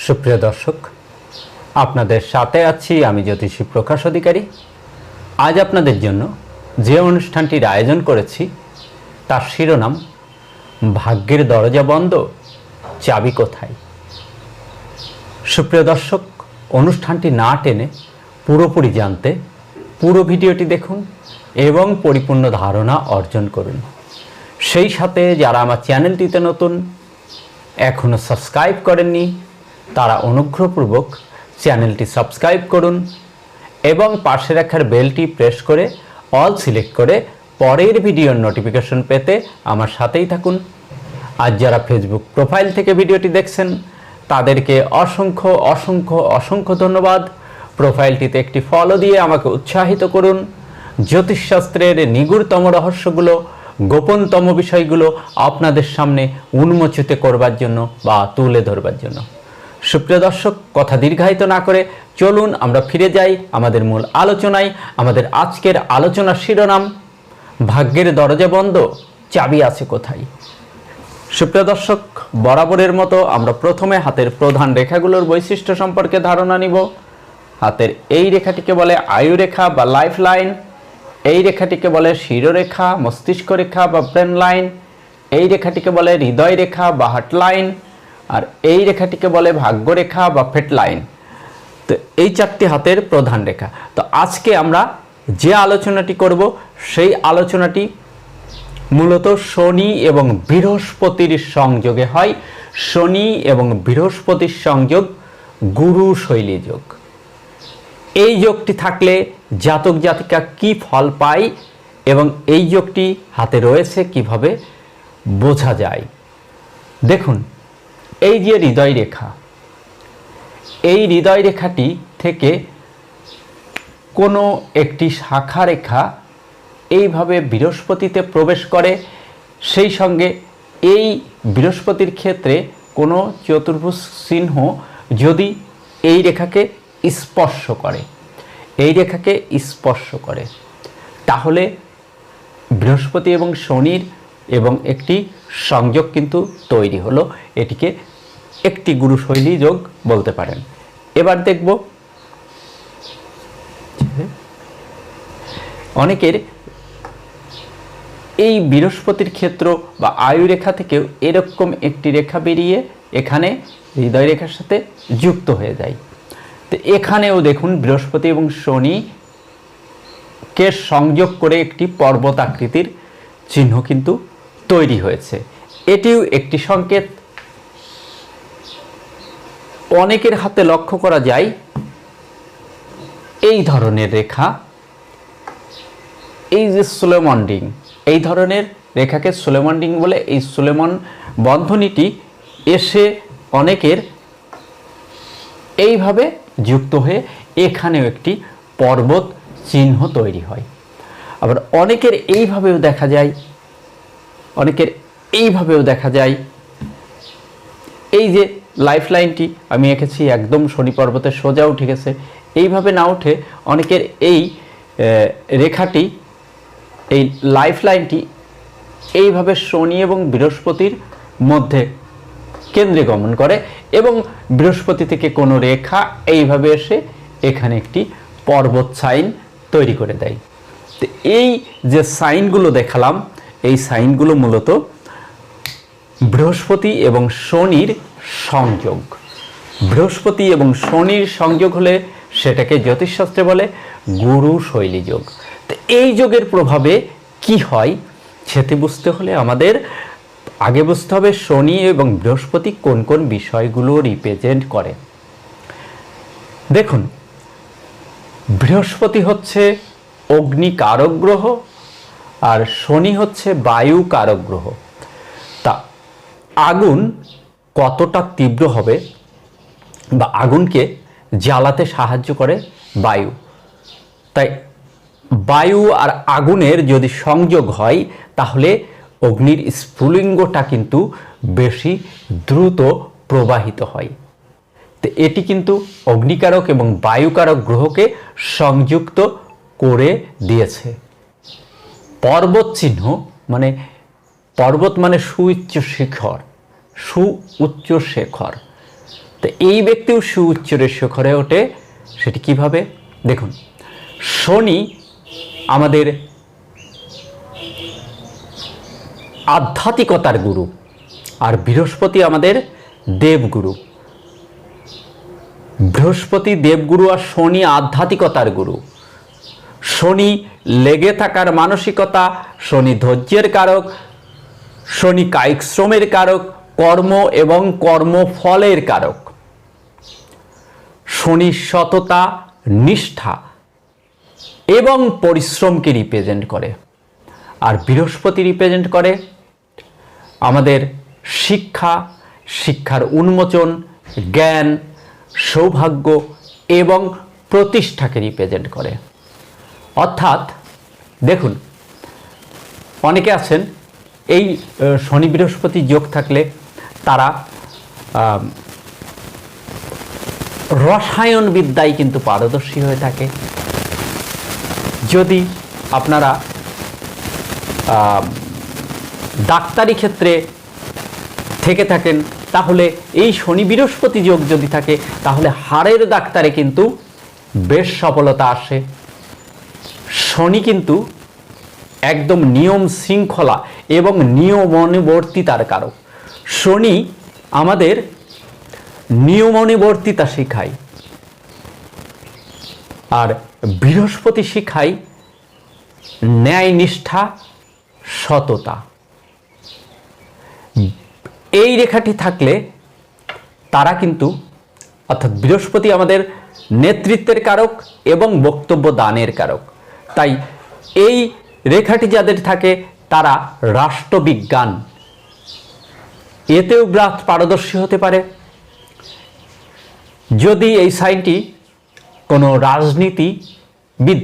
সুপ্রিয় দর্শক, আপনাদের সাথে আছি আমি জ্যোতিষী প্রকাশ অধিকারী। আজ আপনাদের জন্য যে অনুষ্ঠানটির আয়োজন করেছি তার শিরোনাম ভাগ্যের দরজা বন্ধ, চাবি কোথায়। সুপ্রিয় দর্শক, অনুষ্ঠানটি না টেনে পুরোপুরি জানতে পুরো ভিডিওটি দেখুন এবং পরিপূর্ণ ধারণা অর্জন করুন। সেই সাথে যারা আমার চ্যানেলটিতে নতুন, এখনও সাবস্ক্রাইব করেননি, তারা অনুগ্রহপূর্বক চ্যানেলটি সাবস্ক্রাইব করুন এবং পাশে রাখার বেলটি প্রেস করে অল সিলেক্ট করে পরের ভিডিওর নোটিফিকেশন পেতে আমার সাথেই থাকুন। আজ যারা ফেসবুক প্রোফাইল থেকে ভিডিওটি দেখছেন তাদেরকে অসংখ্য অসংখ্য অসংখ্য ধন্যবাদ। প্রোফাইলটিতে একটি ফলো দিয়ে আমাকে উৎসাহিত করুন জ্যোতিষশাস্ত্রের নিগূঢ়তম রহস্যগুলো, গোপনতম বিষয়গুলো আপনাদের সামনে উন্মোচিত করবার জন্য বা তুলে ধরবার জন্য। সুপ্রিয় দর্শক, কথা দীর্ঘায়িত না করে চলুন আমরা ফিরে যাই আমাদের মূল আলোচনায়। আমাদের আজকের আলোচনার শিরোনাম ভাগ্যের দরজা বন্ধ, চাবি আছে কোথায়। সুপ্রিয় দর্শক, বরাবরের মতো আমরা প্রথমে হাতের প্রধান রেখাগুলোর বৈশিষ্ট্য সম্পর্কে ধারণা নিব। হাতের এই রেখাটিকে বলে আয়ু রেখা বা লাইফ লাইন, এই রেখাটিকে বলে শিরোরেখা, মস্তিষ্ক রেখা বা ব্রেন লাইন, এই রেখাটিকে বলে হৃদয় রেখা বা হার্ট লাইন, আর এই রেখাটিকে বলে ভাগ্যরেখা বা ফেট লাইন। তো এই চারটি হাতের প্রধান রেখা। তো আজকে আমরা যে আলোচনাটি করব সেই আলোচনাটি মূলত শনি এবং বৃহস্পতির সংযোগে হয়। শনি এবং বৃহস্পতির সংযোগ গুরু শৈলী যোগ। এই যোগটি থাকলে জাতক জাতিকা কি ফল পায় এবং এই যোগটি হাতে রয়েছে কিভাবে বোঝা যায়। দেখুন, এই যে হৃদয় রেখা, এই হৃদয় রেখাটি থেকে কোনো একটি শাখা রেখা এইভাবে বৃহস্পতিতে প্রবেশ করে। সেই সঙ্গে এই বৃহস্পতির ক্ষেত্রে কোনো চতুর্ভুজ চিহ্ন যদি এই রেখাকে স্পর্শ করে, এই রেখাকে স্পর্শ করে, তাহলে বৃহস্পতি এবং শনির এবং একটি সংযোগ কিন্তু তৈরি হলো। এটিকে একটি গুরুশৈলী যোগ বলতে পারেন। এবার দেখব অনেকের এই বৃহস্পতির ক্ষেত্র বা আয়ু রেখা থেকেও এরকম একটি রেখা বেরিয়ে এখানে হৃদয় রেখার সাথে যুক্ত হয়ে যায়। তো এখানেও দেখুন বৃহস্পতি এবং শনিকে সংযোগ করে একটি পর্বত আকৃতির চিহ্ন কিন্তু তৈরি হয়েছে। এটিও একটি সংকেত। অনেকের হাতে লক্ষ্য করা যায় এই ধরনের রেখা, এই যে সুলেমন রিং, এই ধরনের রেখাকে সুলেমন রিং বলে। এই সুলেমন বন্ধনীটি এসে অনেকের এইভাবে যুক্ত হয়ে এখানেও একটি পর্বত চিহ্ন তৈরি হয়। আবার অনেকের এইভাবেও দেখা যায়, অনেকের এইভাবেও দেখা যায়। এই যে লাইফ লাইনটি আমি এঁকেছি একদম শনি পর্বতের সোজা উঠে গেছে, এইভাবে না উঠে অনেকের এই রেখাটি, এই লাইফ লাইনটি এইভাবে শনি এবং বৃহস্পতির মধ্যে কেন্দ্রে গমন করে এবং বৃহস্পতি থেকে কোনো রেখা এইভাবে এসে এখানে একটি পর্বত সাইন তৈরি করে দেয়। তো এই যে সাইনগুলো দেখালাম, এই সাইনগুলো মূলত বৃহস্পতি এবং শনির সংযোগ। বৃহস্পতি এবং শনির সংযোগ হলে সেটাকে জ্যোতিষশাস্ত্রে বলে গুরু শৈলী যোগ। তো এই যোগের প্রভাবে কি হয় সেটি বুঝতে হলে আমাদের আগে বুঝতে হবে শনি এবং বৃহস্পতি কোন কোন বিষয়গুলো রিপ্রেজেন্ট করে। দেখুন, বৃহস্পতি হচ্ছে অগ্নি কারক গ্রহ আর শনি হচ্ছে বায়ু কারক গ্রহ। তা আগুন কতটা তীব্র হবে বা আগুনকে জ্বালাতে সাহায্য করে বায়ু। তাই বায়ু আর আগুনের যদি সংযোগ হয় তাহলে অগ্নির স্ফুলিঙ্গটা কিন্তু বেশি দ্রুত প্রবাহিত হয়। তো এটি কিন্তু অগ্নিকারক এবং বায়ুকারক গ্রহকে সংযুক্ত করে দিয়েছে। পর্বত চিহ্ন মানে পর্বত মানে সুউচ্চ শিখর, সুউচ্চ শিখর। তো এই ব্যক্তিও সুউচ্চ শিখরে ওঠে। সেটি কিভাবে দেখুন, শনি আমাদের আধ্যাত্মিকতার গুরু, আর বৃহস্পতি আমাদের দেবগুরু। বৃহস্পতি দেবগুরু আর শনি আধ্যাত্মিকতার গুরু। শনি লেগে থাকার মানসিকতা, শনি ধৈর্যের কারক, শনি কায়িক শ্রমের কারক, কর্ম এবং কর্মফলের কারক। শনি সততা, নিষ্ঠা এবং পরিশ্রমকে রিপ্রেজেন্ট করে। আর বৃহস্পতি রিপ্রেজেন্ট করে আমাদের শিক্ষা, শিক্ষার উন্মোচন, জ্ঞান, সৌভাগ্য এবং প্রতিষ্ঠাকে রিপ্রেজেন্ট করে। অর্থাৎ দেখুন, অনেকে আছেন এই শনি বৃহস্পতি যোগ থাকলে তারা রসায়ন বিদ্যায় কিন্তু পারদর্শী হয়ে থাকে। যদি আপনারা ডাক্তারি ক্ষেত্রে থেকে থাকেন, তাহলে এই শনি বৃহস্পতি যোগ যদি থাকে তাহলে হাড়ের ডাক্তারে কিন্তু বেশ সফলতা আসে। শনি কিন্তু একদম নিয়ম শৃঙ্খলা এবং নিয়মানুবর্তিতার কারক। শনি আমাদের নিয়মানুবর্তিতা শেখায়, আর বৃহস্পতি শেখায় ন্যায়, নিষ্ঠা, সততা। এই রেখাটি থাকলে তারা কিন্তু, অর্থাৎ বৃহস্পতি আমাদের নেতৃত্বের কারক এবং বক্তব্য দানের কারক। তাই এই রেখাটি যাদের থাকে তারা রাষ্ট্রবিজ্ঞান এতেও পারদর্শী হতে পারে। যদি এই সাইনটি কোনো রাজনীতিবিদ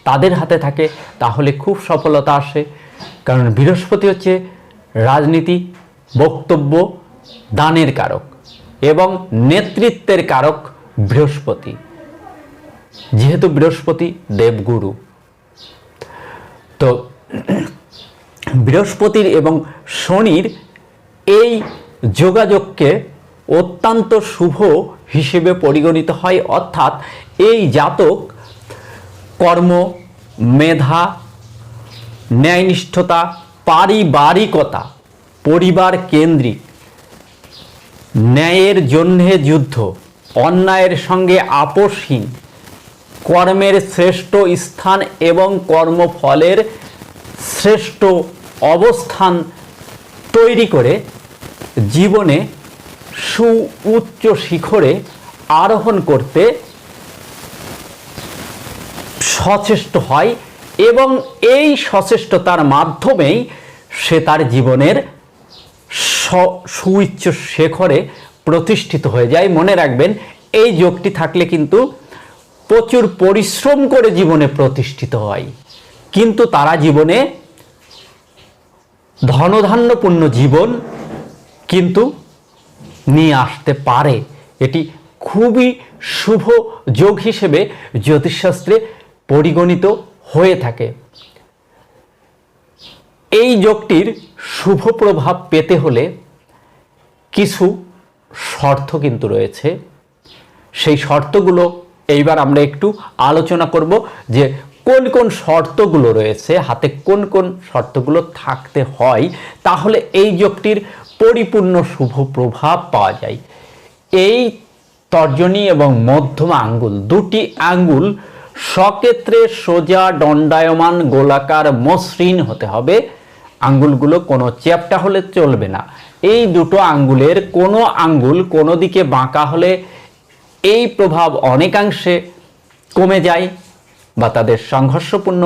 তাদের হাতে থাকে তাহলে খুব সফলতা আসে, কারণ বৃহস্পতি হচ্ছে রাজনীতি, বক্তব্য দানের কারক এবং নেতৃত্বের কারক বৃহস্পতি, যেহেতু বৃহস্পতি দেবগুরু। তো বৃহস্পতির এবং শনির এই যোগাযোগকে অত্যন্ত শুভ হিসেবে পরিগণিত হয়। অর্থাৎ এই জাতক কর্ম, মেধা, ন্যায়নিষ্ঠতা, পারিবারিকতা, পরিবার কেন্দ্রিক, ন্যায়ের জন্যে যুদ্ধ, অন্যায়ের সঙ্গে আপোষহীন, কর্মের শ্রেষ্ঠ স্থান এবং কর্মফলের শ্রেষ্ঠ অবস্থান তৈরি করে জীবনে সুউচ্চ শিখরে আরোহণ করতে সচেষ্ট হয় এবং এই সচেষ্টতার মাধ্যমেই সে তার জীবনের সুউচ্চ শিখরে প্রতিষ্ঠিত হয়ে যায়। মনে রাখবেন, এই যোগটি থাকলে কিন্তু প্রচুর পরিশ্রম করে জীবনে প্রতিষ্ঠিত হয়, কিন্তু তারা জীবনে ধনধান্যপূর্ণ জীবন কিন্তু নিয়ে আসতে পারে। এটি খুবই শুভ যোগ হিসেবে জ্যোতিষশাস্ত্রে পরিগণিত হয়ে থাকে। এই যোগটির শুভ প্রভাব পেতে হলে কিছু শর্ত কিন্তু রয়েছে। সেই শর্তগুলো এইবার আমরা একটু আলোচনা করব, যে কোন কোন শর্তগুলো রয়েছে, হাতে কোন কোন শর্তগুলো থাকতে হয়, তাহলে এই যোগটির পরিপূর্ণ শুভ প্রভাব পাওয়া যায়। এই তর্জনী এবং মধ্যমা আঙ্গুল, দুটি আঙ্গুল সক্ষেত্রে সোজা, দণ্ডায়মান, গোলাকার, মসৃণ হতে হবে। আঙ্গুলগুলো কোনো চ্যাপ্টা হলে চলবে না। এই দুটো আঙ্গুলের কোনো আঙ্গুল কোনো দিকে বাঁকা হলে এই প্রভাব অনেকাংশে কমে যায় বা তাদের সংঘর্ষপূর্ণ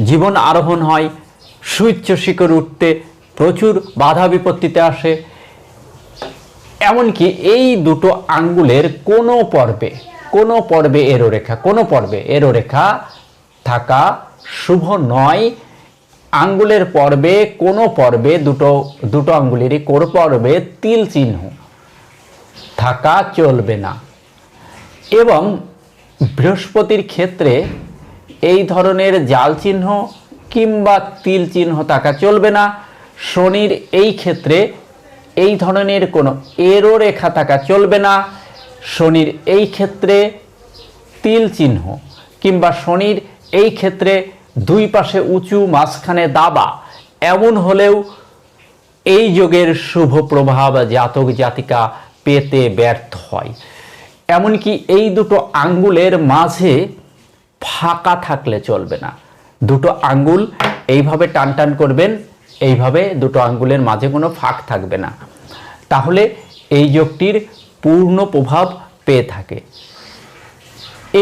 জীবন আরোহণ হয়, সুউচ্চ শিখরে উঠতে প্রচুর বাধা বিপত্তিতে আসে। এমনকি এই দুটো আঙ্গুলের কোনো পর্বে এরোরেখা থাকা শুভ নয়। আঙ্গুলের পর্বে কোনো পর্বে দুটো আঙ্গুলেরই কোনো পর্বে তিল চিহ্ন থাকা চলবে না। এবং বৃহস্পতির ক্ষেত্রে এই ধরনের জাল চিহ্ন কিংবা তিল চিহ্ন থাকা চলবে না। শনির এই ক্ষেত্রে এই ধরনের কোনো এরো রেখা থাকা চলবে না। শনির এই ক্ষেত্রে তিল চিহ্ন কিংবা শনির এই ক্ষেত্রে দুই পাশে উঁচু মাঝখানে দাবা এমন হলেও এই যোগের শুভ প্রভাব জাতক জাতিকা পেতে ব্যর্থ হয়। এমনকি এই দুটো আঙ্গুলের মাঝে ফাঁকা থাকলে চলবে না। দুটো আঙ্গুল এইভাবে টান টান করবেন, এইভাবে দুটো আঙ্গুলের মাঝে কোনো ফাঁক থাকবে না, তাহলে এই যোগটির পূর্ণ প্রভাব পেয়ে থাকে।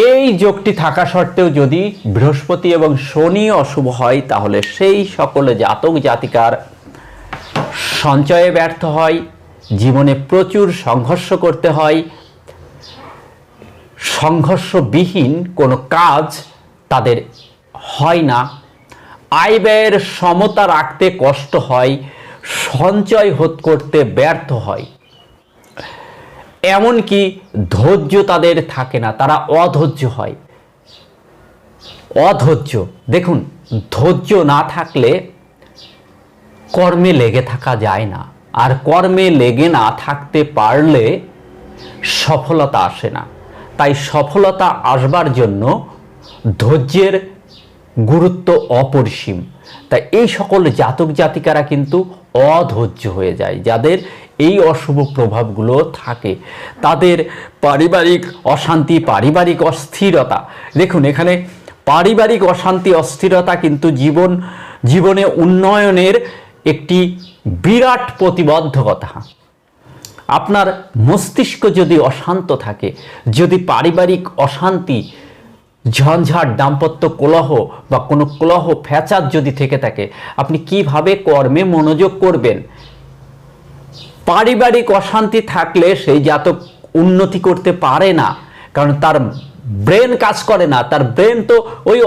এই যোগটি থাকা সত্ত্বেও যদি বৃহস্পতি এবং শনি অশুভ হয়, তাহলে সেই সকল জাতক জাতিকার সঞ্চয়ে ব্যর্থ হয়, জীবনে প্রচুর সংঘর্ষ করতে হয়, সংঘর্ষবিহীন কোনো কাজ তাদের হয় না, আয় ব্যয়ের সমতা রাখতে কষ্ট হয়, সঞ্চয় করতে ব্যর্থ হয়, এমনকি ধৈর্য তাদের থাকে না, তারা অধৈর্য হয়। অধৈর্য, দেখুন, ধৈর্য না থাকলে কর্মে লেগে থাকা যায় না, আর কর্মে লেগে না থাকতে পারলে সফলতা আসে না। তাই সফলতা আসবার জন্য ধৈর্যের গুরুত্ব অপরিসীম। তাই এই সকল জাতক জাতিকারা কিন্তু অধৈর্য হয়ে যায়, যাদের এই অশুভ প্রভাবগুলো থাকে। তাদের পারিবারিক অশান্তি, পারিবারিক অস্থিরতা, দেখুন এখানে পারিবারিক অশান্তি অস্থিরতা কিন্তু জীবনে উন্নয়নের একটি বিরাট প্রতিবন্ধকতা। আপনার মস্তিষ্ক যদি অশান্ত থাকে, যদি পারিবারিক অশান্তি, ঝঞ্ঝাট, দাম্পত্য কলহ বা কোনো কলহ ফ্যাচাদ যদি থেকে থাকে, আপনি কিভাবে কর্মে মনোযোগ করবেন? পারিবারিক অশান্তি থাকলে সেই জাতক উন্নতি করতে পারে না, কারণ তার ব্রেন কাজ করে না। তার ব্রেন তো ওই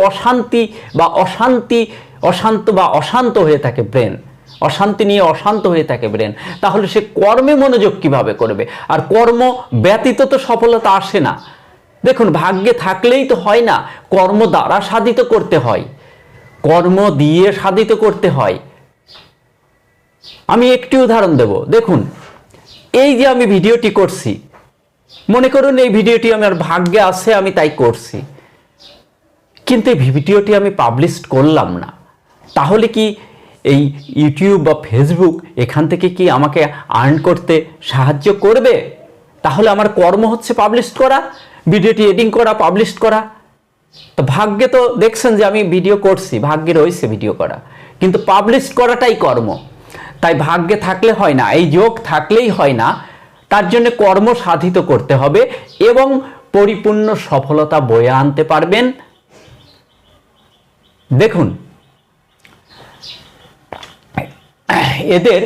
অশান্ত হয়ে থাকে ব্রেন, অশান্তি নিয়ে অশান্ত হয়ে থাকে ব্রেন। তাহলে সে কর্মে মনোযোগ কিভাবে করবে? আর কর্ম ব্যতীত তো সফলতা আসে না। দেখুন, ভাগ্যে থাকলেই তো হয় না, কর্ম দ্বারা সাধিত করতে হয়, কর্ম দিয়ে সাধিত করতে হয়। আমি একটি উদাহরণ দেব। দেখুন, এই যে আমি ভিডিওটি করছি, মনে করুন এই ভিডিওটি আমার ভাগ্যে আছে, আমি তাই করছি, কিন্তু এই ভিডিওটি আমি পাবলিশ করলাম না, তাহলে কি এই ইউটিউব বা ফেসবুক এখান থেকে কি আমাকে আর্ন করতে সাহায্য করবে? তাহলে আমার কর্ম হচ্ছে পাবলিশ করা, ভিডিওটি এডিটিং করা, পাবলিশ করা। তো ভাগ্যে তো দেখছেন যে আমি ভিডিও করছি, ভাগ্যে রয়েছে ভিডিও করা, কিন্তু পাবলিশ করাটাই কর্ম। তাই ভাগ্যে থাকলে হয় না, এই যোগ থাকলেই হয় না, তার জন্য কর্ম সাধিত করতে হবে এবং পরিপূর্ণ সফলতা বয়ে আনতে পারবেন। দেখুন, এদের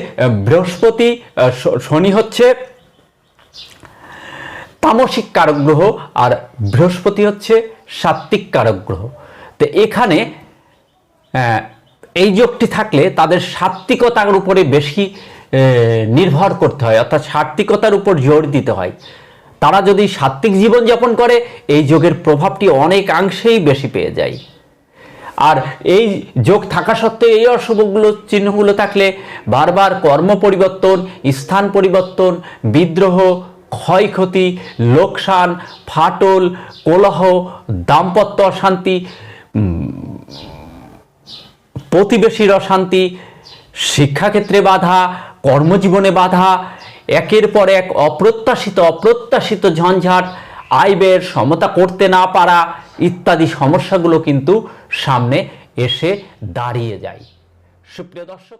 বৃহস্পতি, শনি হচ্ছে তামসিক কারক গ্রহ, আর বৃহস্পতি হচ্ছে সাত্ত্বিক কারক গ্রহ। তো এখানে এই যোগটি থাকলে তাদের সাত্ত্বিকতার উপরে বেশি নির্ভর করতে হয়, অর্থাৎ সাত্ত্বিকতার উপর জোর দিতে হয়। তারা যদি সাত্ত্বিক জীবনযাপন করে, এই যোগের প্রভাবটি অনেকাংশেই বেশি পেয়ে যায়। আর এই যোগ থাকা সত্ত্বেও এই অশুভগুলো চিহ্নগুলো থাকলে বারবার কর্ম পরিবর্তন, স্থান পরিবর্তন, বিদ্রোহ, ক্ষয়ক্ষতি, লোকসান, ফাটল, কলহ, দাম্পত্য অশান্তি, প্রতিবেশীর অশান্তি, শিক্ষাক্ষেত্রে বাধা, কর্মজীবনে বাধা, একের পর এক অপ্রত্যাশিত ঝঞ্ঝাট, আয় ব্যয়ের সমতা করতে না পারা ইত্যাদি সমস্যাগুলো কিন্তু সামনে এসে দাঁড়িয়ে যায়। সুপ্রিয় দর্শক,